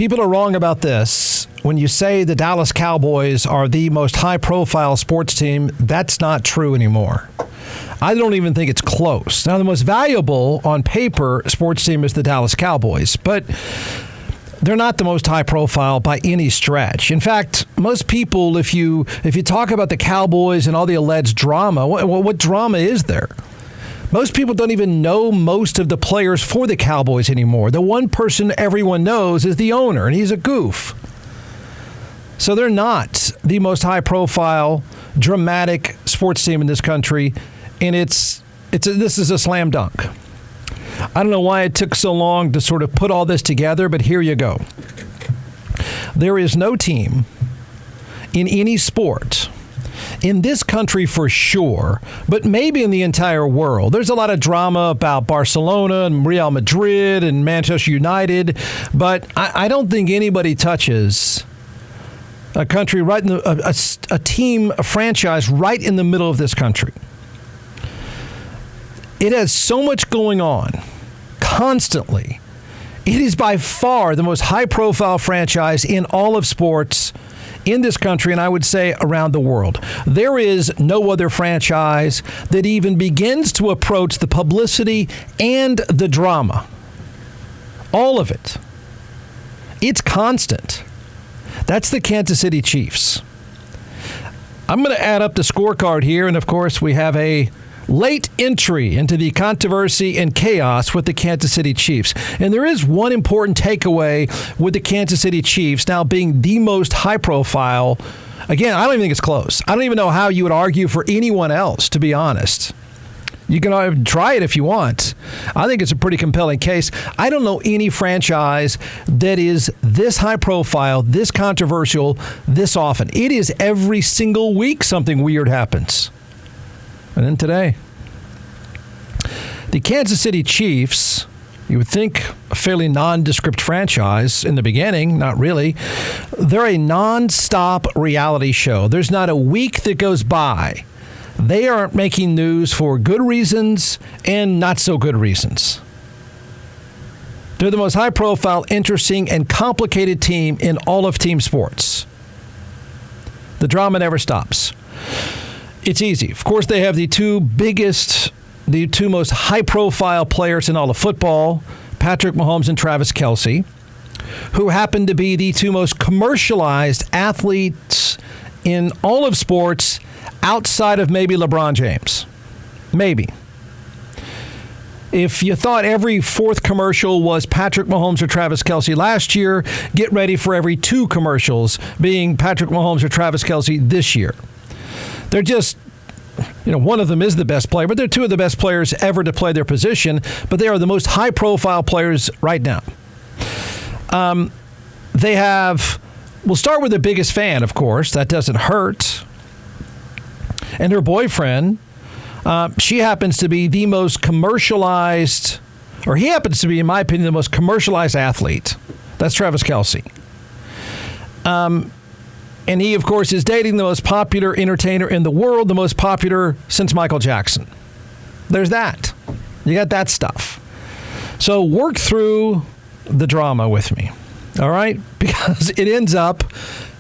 People are wrong about this. When you say the Dallas Cowboys are the most high-profile sports team, that's not true anymore. I don't even think it's close. Now, the most valuable on paper sports team is the Dallas Cowboys, but they're not the most high-profile by any stretch. In fact, most people, if you talk about the Cowboys and all the alleged drama, what drama is there? Most people don't even know most of the players for the Cowboys anymore. The one person everyone knows is the owner, and he's a goof. So they're not the most high-profile, dramatic sports team in this country, and this is a slam dunk. I don't know why it took so long to sort of put all this together, but here you go. There is no team in any sport, in this country for sure, but maybe in the entire world. There's a lot of drama about Barcelona and Real Madrid and Manchester United, but I don't think anybody touches a country right in a team, a franchise right in the middle of this country. It has so much going on constantly. It is by far the most high-profile franchise in all of sports in this country, and I would say around the world. There is no other franchise that even begins to approach the publicity and the drama. All of it. It's constant. That's the Kansas City Chiefs. I'm going to add up the scorecard here, and of course we have a late entry into the controversy and chaos with the Kansas City Chiefs. And there is one important takeaway with the Kansas City Chiefs now being the most high profile. Again, I don't even think it's close. I don't even know how you would argue for anyone else, to be honest. You can try it if you want. I think it's a pretty compelling case. I don't know any franchise that is this high profile, this controversial, this often. It is every single week something weird happens. And then today, the Kansas City Chiefs, you would think a fairly nondescript franchise in the beginning, not really. They're a nonstop reality show. There's not a week that goes by they aren't making news for good reasons and not so good reasons. They're the most high-profile, interesting, and complicated team in all of team sports. The drama never stops. It's easy. Of course, they have the two most high-profile players in all of football, Patrick Mahomes and Travis Kelce, who happen to be the two most commercialized athletes in all of sports outside of maybe LeBron James. Maybe. If you thought every fourth commercial was Patrick Mahomes or Travis Kelce last year, get ready for every two commercials being Patrick Mahomes or Travis Kelce this year. They're just, one of them is the best player, but they're two of the best players ever to play their position, but they are the most high-profile players right now. We'll start with the biggest fan, of course. That doesn't hurt. And her boyfriend, she happens to be the most commercialized, or he happens to be, in my opinion, the most commercialized athlete. That's Travis Kelce. And he, of course, is dating the most popular entertainer in the world, the most popular since Michael Jackson. There's that. You got that stuff. So work through the drama with me, all right? Because it ends up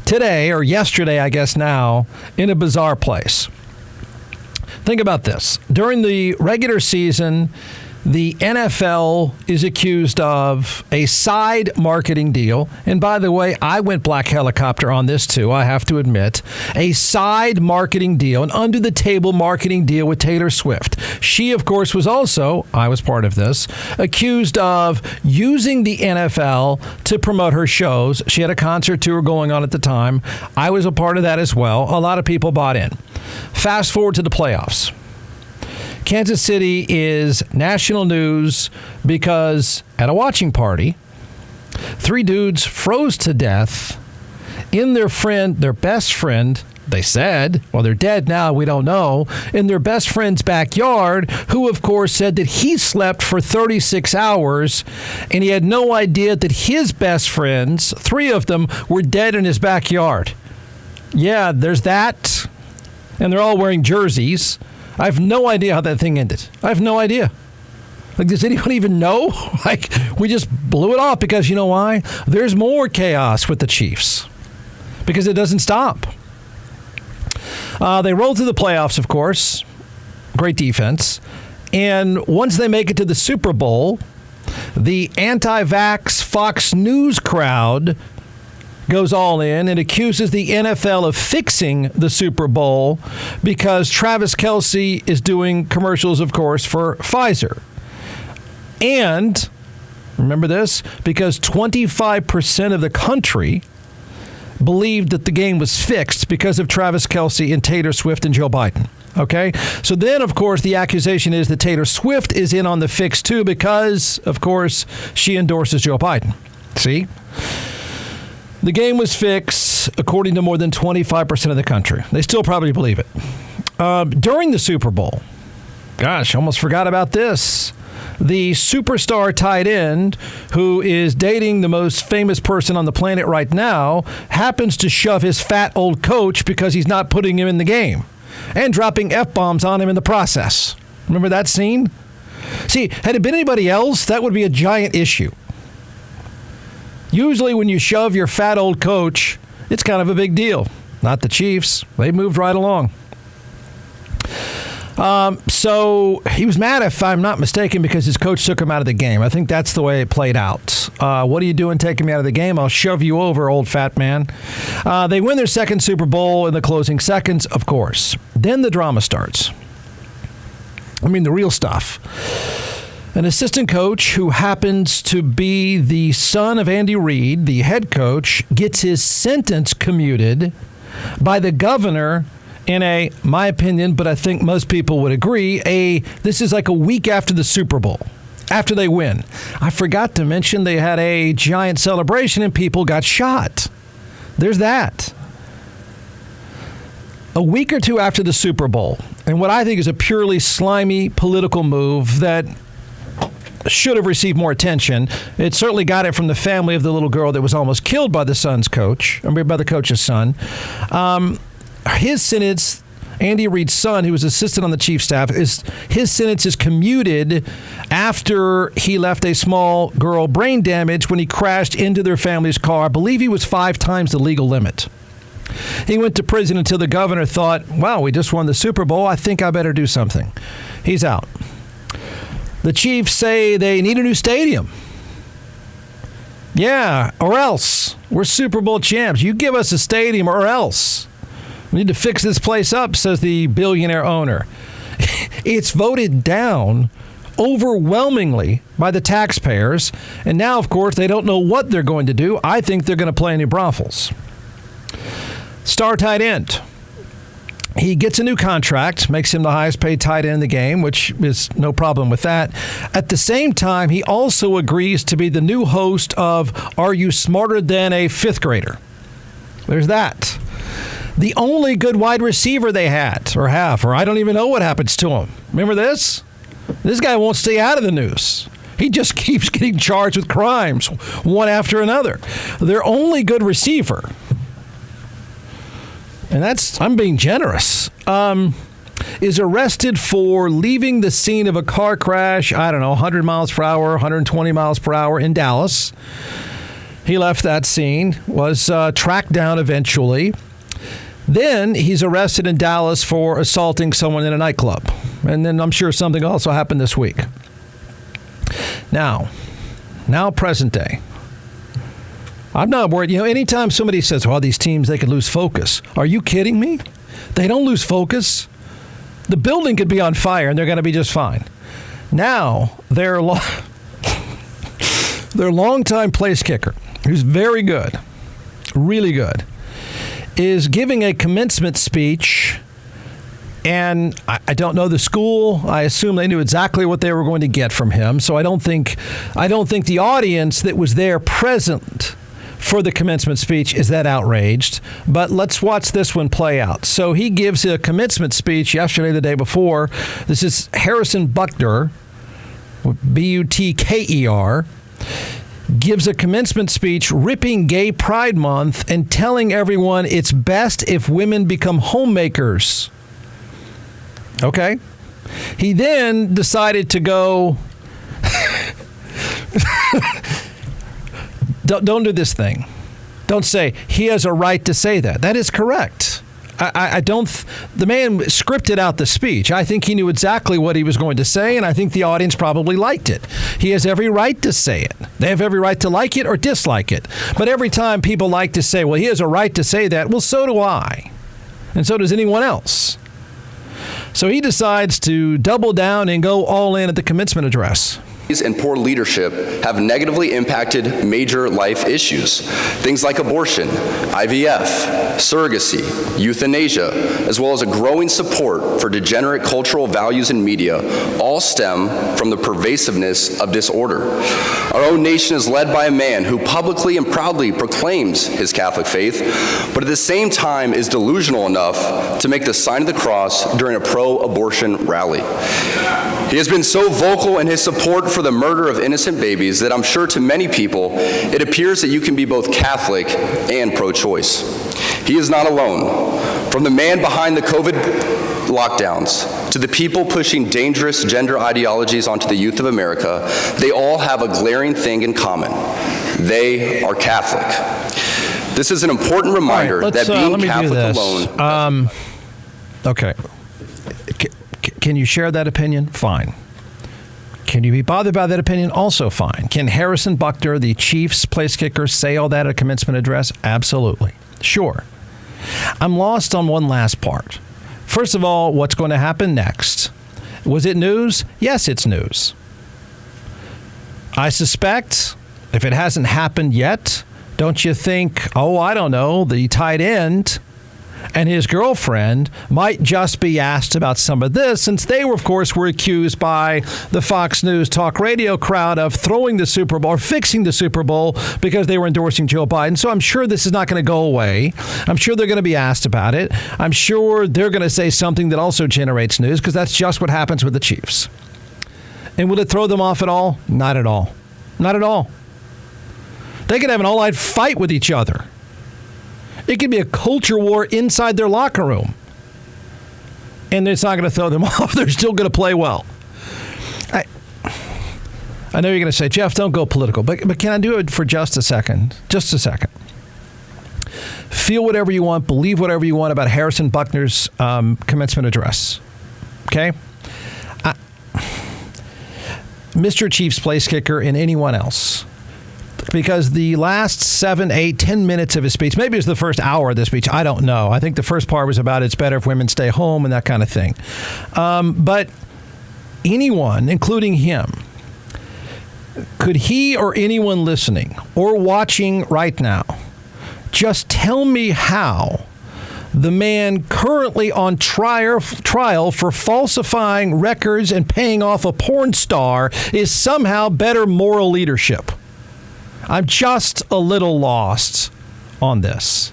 today, or yesterday, I guess now, in a bizarre place. Think about this. During the regular season, the NFL is accused of a side marketing deal. And by the way, I went black helicopter on this too, I have to admit. A side marketing deal, an under-the-table marketing deal with Taylor Swift. She, of course, was also, I was part of this, accused of using the NFL to promote her shows. She had a concert tour going on at the time. I was a part of that as well. A lot of people bought in. Fast forward to the playoffs. Kansas City is national news because at a watching party, three dudes froze to death in their best friend, they said, well, they're dead now, we don't know, in their best friend's backyard, who, of course, said that he slept for 36 hours and he had no idea that his best friends, three of them, were dead in his backyard. Yeah, there's that. And they're all wearing jerseys. I have no idea how that thing ended. I have no idea. Like, does anyone even know? Like, we just blew it off because you know why? There's more chaos with the Chiefs because it doesn't stop. They roll through the playoffs, of course. Great defense. And once they make it to the Super Bowl, the anti-vax Fox News crowd goes all in and accuses the NFL of fixing the Super Bowl because Travis Kelce is doing commercials, of course, for Pfizer. And, remember this, because 25% of the country believed that the game was fixed because of Travis Kelce and Taylor Swift and Joe Biden. Okay? So then, of course, the accusation is that Taylor Swift is in on the fix, too, because, of course, she endorses Joe Biden. See? The game was fixed, according to more than 25% of the country. They still probably believe it. During the Super Bowl, gosh, almost forgot about this. The superstar tight end, who is dating the most famous person on the planet right now, happens to shove his fat old coach because he's not putting him in the game and dropping F-bombs on him in the process. Remember that scene? See, had it been anybody else, that would be a giant issue. Usually when you shove your fat old coach, it's kind of a big deal. Not the Chiefs. They moved right along. So he was mad, if I'm not mistaken, because his coach took him out of the game. I think that's the way it played out. What are you doing taking me out of the game? I'll shove you over, old fat man. They win their second Super Bowl in the closing seconds, of course. Then the drama starts. I mean, the real stuff. An assistant coach who happens to be the son of Andy Reid, the head coach, gets his sentence commuted by the governor in my opinion, but I think most people would agree, this is like a week after the Super Bowl, after they win. I forgot to mention they had a giant celebration and people got shot. There's that. A week or two after the Super Bowl, and what I think is a purely slimy political move that should have received more attention. It certainly got it from the family of the little girl that was almost killed by the by the coach's son. His sentence, Andy Reid's son, who was assistant on the Chiefs staff, his sentence is commuted after he left a small girl brain damage when he crashed into their family's car. I believe he was 5 times the legal limit. He went to prison until the governor thought, wow, we just won the Super Bowl. I think I better do something. He's out. The Chiefs say they need a new stadium. Yeah, or else. We're Super Bowl champs. You give us a stadium or else. We need to fix this place up, says the billionaire owner. It's voted down overwhelmingly by the taxpayers. And now, of course, they don't know what they're going to do. I think they're going to play any brothels. Star tight end. He gets a new contract, makes him the highest paid tight end in the game, which is no problem with that. At the same time, he also agrees to be the new host of Are You Smarter Than a Fifth Grader? There's that. The only good wide receiver they had, or have, or I don't even know what happens to him. Remember this? This guy won't stay out of the news. He just keeps getting charged with crimes, one after another. Their only good receiver, and I'm being generous, is arrested for leaving the scene of a car crash, 100 miles per hour, 120 miles per hour in Dallas. He left that scene, was tracked down eventually. Then he's arrested in Dallas for assaulting someone in a nightclub. And then I'm sure something also happened this week. Now present day. I'm not worried. Anytime somebody says, well, these teams, they could lose focus. Are you kidding me? They don't lose focus. The building could be on fire and they're going to be just fine. Now, their longtime place kicker, who's very good, really good, is giving a commencement speech, and I don't know the school. I assume they knew exactly what they were going to get from him. So I don't think the audience that was there present for the commencement speech is that outraged. But let's watch this one play out. So he gives a commencement speech yesterday, the day before. This is Harrison Butker, Butker. Gives a commencement speech ripping Gay Pride Month and telling everyone it's best if women become homemakers. Okay. He then decided to go Don't do this thing. Don't say he has a right to say that. That is correct. I don't. The man scripted out the speech. I think he knew exactly what he was going to say, and I think the audience probably liked it. He has every right to say it. They have every right to like it or dislike it. But every time people like to say, well, he has a right to say that, well, so do I. And so does anyone else. So he decides to double down and go all in at the commencement address. And poor leadership have negatively impacted major life issues. Things like abortion, IVF, surrogacy, euthanasia, as well as a growing support for degenerate cultural values in media, all stem from the pervasiveness of disorder. Our own nation is led by a man who publicly and proudly proclaims his Catholic faith, but at the same time is delusional enough to make the sign of the cross during a pro-abortion rally. He has been so vocal in his support for the murder of innocent babies that I'm sure to many people it appears that you can be both Catholic and pro-choice. He is not alone. From the man behind the COVID lockdowns to the people pushing dangerous gender ideologies onto the youth of America, they all have a glaring thing in common. They are Catholic. This is an important reminder that being Catholic alone... Okay. Can you share that opinion? Fine. Can you be bothered by that opinion? Also fine. Can Harrison Buckner, the Chiefs place kicker, say all that at a commencement address? Absolutely. Sure. I'm lost on one last part. First of all, what's going to happen next? Was it news? Yes, it's news. I suspect, if it hasn't happened yet, don't you think, I don't know, the tight end and his girlfriend might just be asked about some of this, since they were, of course, were accused by the Fox News talk radio crowd of throwing the Super Bowl or fixing the Super Bowl because they were endorsing Joe Biden. So I'm sure this is not going to go away. I'm sure they're going to be asked about it. I'm sure they're going to say something that also generates news, because that's just what happens with the Chiefs. And will it throw them off at all? Not at all. Not at all. They could have an all-out fight with each other. It could be a culture war inside their locker room. And it's not going to throw them off. They're still going to play well. I know you're going to say, Jeff, don't go political. But can I do it for just a second? Just a second. Feel whatever you want. Believe whatever you want about Harrison Buckner's commencement address. Okay? Mr. Chiefs place kicker and anyone else. Because the last 7, 8, 10 minutes of his speech, maybe it was the first hour of the speech, I don't know. I think the first part was about it's better if women stay home and that kind of thing. But anyone, including him, could he or anyone listening or watching right now just tell me how the man currently on trial for falsifying records and paying off a porn star is somehow better moral leadership? I'm just a little lost on this.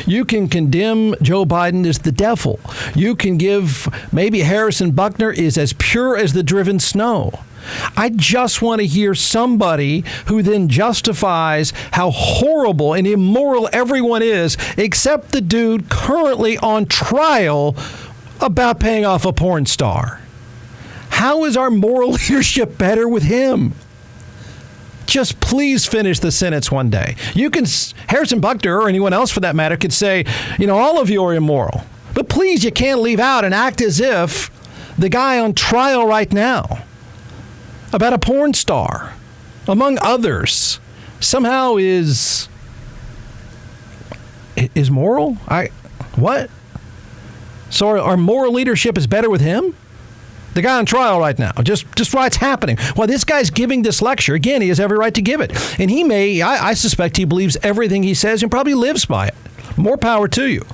You can condemn Joe Biden as the devil. You can give maybe Harrison Buckner is as pure as the driven snow. I just want to hear somebody who then justifies how horrible and immoral everyone is, except the dude currently on trial about paying off a porn star. How is our moral leadership better with him? Just please finish the sentence one day. You can, Harrison Buckner or anyone else for that matter could say, all of you are immoral. But please, you can't leave out and act as if the guy on trial right now about a porn star, among others, somehow is moral? What? So our moral leadership is better with him? The guy on trial right now, just what's happening. Well, this guy's giving this lecture. Again, he has every right to give it. And he may, I suspect he believes everything he says and probably lives by it. More power to you.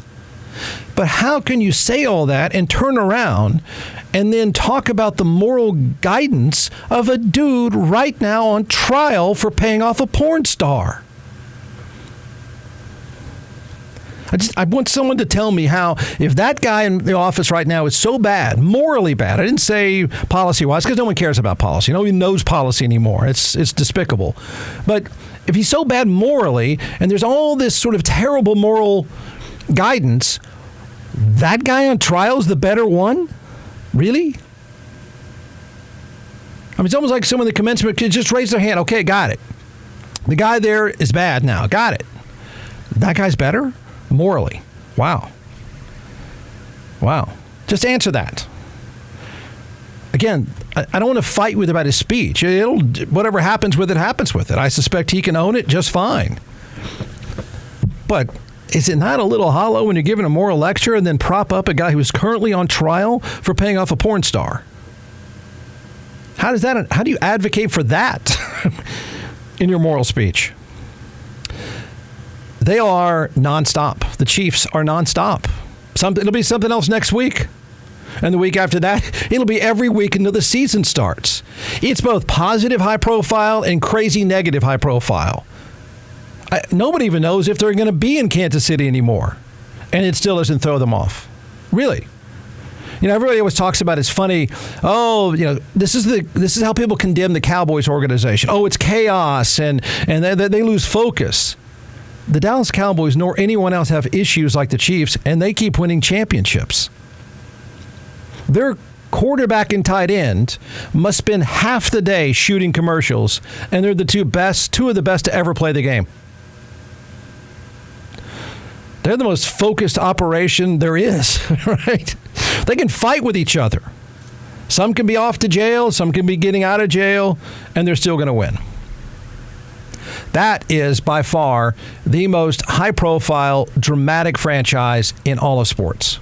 But how can you say all that and turn around and then talk about the moral guidance of a dude right now on trial for paying off a porn star? I want someone to tell me how, if that guy in the office right now is so bad, morally bad, I didn't say policy-wise, because no one cares about policy. No one knows policy anymore. It's despicable. But if he's so bad morally, and there's all this sort of terrible moral guidance, that guy on trial is the better one? Really? mean, it's almost like someone in the commencement could just raise their hand. Okay, got it. The guy there is bad now. Got it. That guy's better? Morally. Wow. Just answer that. Again, I don't want to fight with about his speech. Whatever happens with it, happens with it. I suspect he can own it just fine. But is it not a little hollow when you're giving a moral lecture and then prop up a guy who is currently on trial for paying off a porn star? How do you advocate for that in your moral speech? They are nonstop. The Chiefs are nonstop. It'll be something else next week. And the week after that, it'll be every week until the season starts. It's both positive high profile and crazy negative high profile. Nobody even knows if they're going to be in Kansas City anymore. And it still doesn't throw them off. Really. Everybody always talks about it's funny. Oh, this is how people condemn the Cowboys organization. Oh, it's chaos and they lose focus. The Dallas Cowboys nor anyone else have issues like the Chiefs, and they keep winning championships. Their quarterback and tight end must spend half the day shooting commercials, and they're the two of the best to ever play the game. They're the most focused operation there is, right? They can fight with each other. Some can be off to jail, some can be getting out of jail, and they're still going to win. That is by far the most high-profile, dramatic franchise in all of sports.